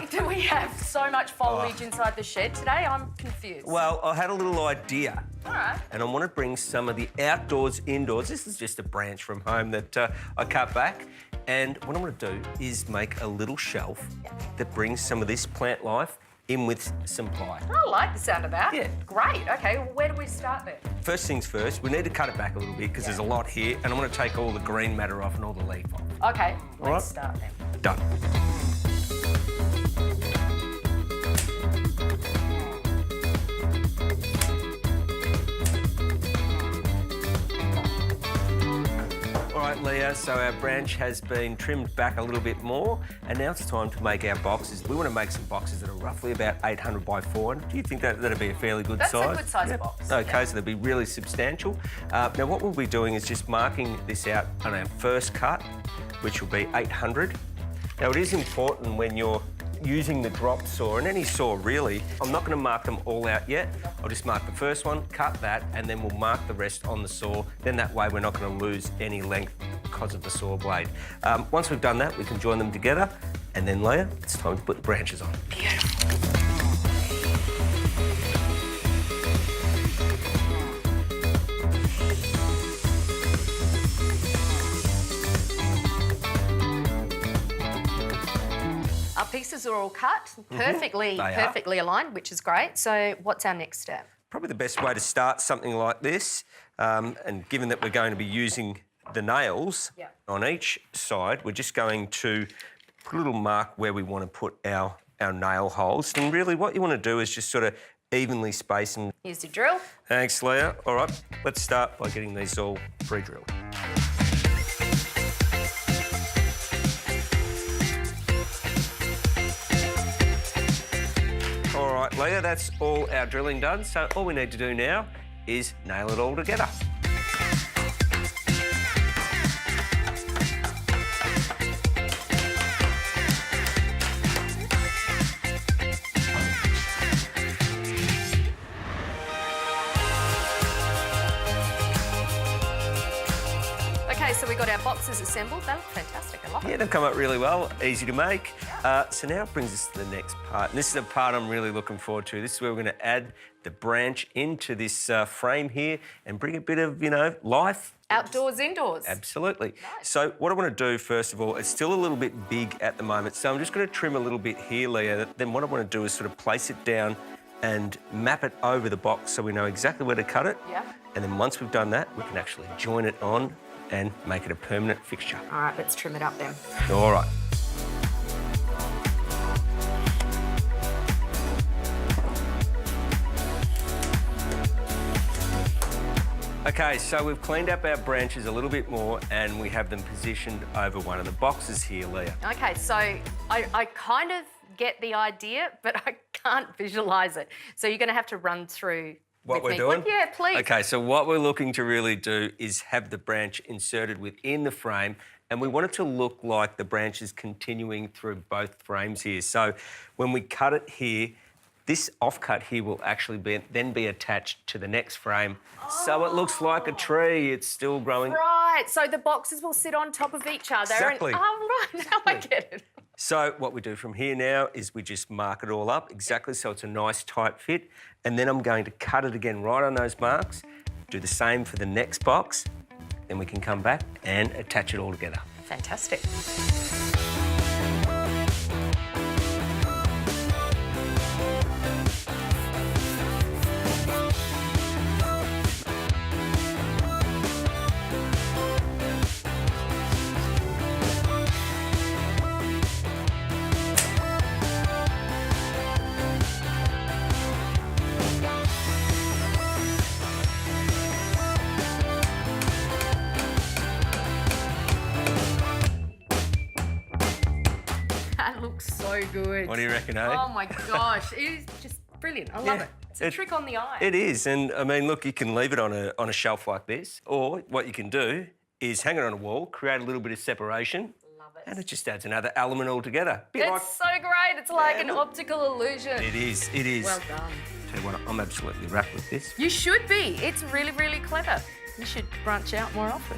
do we have so much foliage inside the shed today? I'm confused. Well, I had a little idea. All right. And I want to bring some of the outdoors, indoors. This is just a branch from home that I cut back. And what I'm going to do is make a little shelf that brings some of this plant life in with some ply. I like the sound of that. Yeah. Great. OK, well, where do we start then? First things first, we need to cut it back a little bit because there's a lot here, and I'm going to take all the green matter off and all the leaf off. OK, All let's right. start then. Done. All right, Leah, so our branch has been trimmed back a little bit more, and now it's time to make our boxes. We want to make some boxes that are roughly about 800 by 400. Do you think that'd be a fairly good size? That's a good size box. OK, so they'll be really substantial. Now, what we'll be doing is just marking this out on our first cut, which will be 800. Now, it is important when you're using the drop saw, and any saw really, I'm not going to mark them all out yet. I'll just mark the first one, cut that, and then we'll mark the rest on the saw. Then that way we're not going to lose any length because of the saw blade. Once we've done that, we can join them together, and then, Leah, it's time to put the branches on. Beautiful. Our pieces are all cut, perfectly aligned, which is great. So what's our next step? Probably the best way to start something like this, and given that we're going to be using the nails on each side, we're just going to put a little mark where we want to put our nail holes. And really what you want to do is just sort of evenly space them. Here's your drill. Thanks, Leah. All right, let's start by getting these all pre-drilled. All right, Leah, that's all our drilling done. So all we need to do now is nail it all together. OK, so we got our boxes assembled. They look fantastic. I love it. Yeah, they've come up really well, easy to make. So now it brings us to the next part. And this is a part I'm really looking forward to. This is where we're going to add the branch into this frame here and bring a bit of, life. Outdoors, indoors. Absolutely. Nice. So what I want to do, first of all, it's still a little bit big at the moment. So I'm just going to trim a little bit here, Leah. Then what I want to do is sort of place it down and map it over the box so we know exactly where to cut it. Yeah. And then once we've done that, we can actually join it on and make it a permanent fixture. All right, let's trim it up then. All right. OK, so we've cleaned up our branches a little bit more and we have them positioned over one of the boxes here, Leah. OK, so I kind of get the idea, but I can't visualise it. So you're going to have to run through what we're me. doing? Yeah, please. OK, so what we're looking to really do is have the branch inserted within the frame, and we want it to look like the branch is continuing through both frames here. So when we cut it here, this offcut here will actually then be attached to the next frame. So it looks like a tree. It's still growing. Right, so the boxes will sit on top of each other. Exactly. And, oh, right, now I get it. So what we do from here now is we just mark it all up exactly so it's a nice tight fit, and then I'm going to cut it again right on those marks, do the same for the next box, then we can come back and attach it all together. Fantastic. That looks so good. What do you reckon, eh? Oh my gosh, it is just brilliant. I love it. It's a trick on the eye. It is, and I mean, look, you can leave it on a shelf like this, or what you can do is hang it on a wall, create a little bit of separation. Love it. And it just adds another element altogether. It's so great. It's like an optical illusion. It is, it is. Well done. Tell you what, I'm absolutely wrapped with this. You should be. It's really, really clever. You should branch out more often.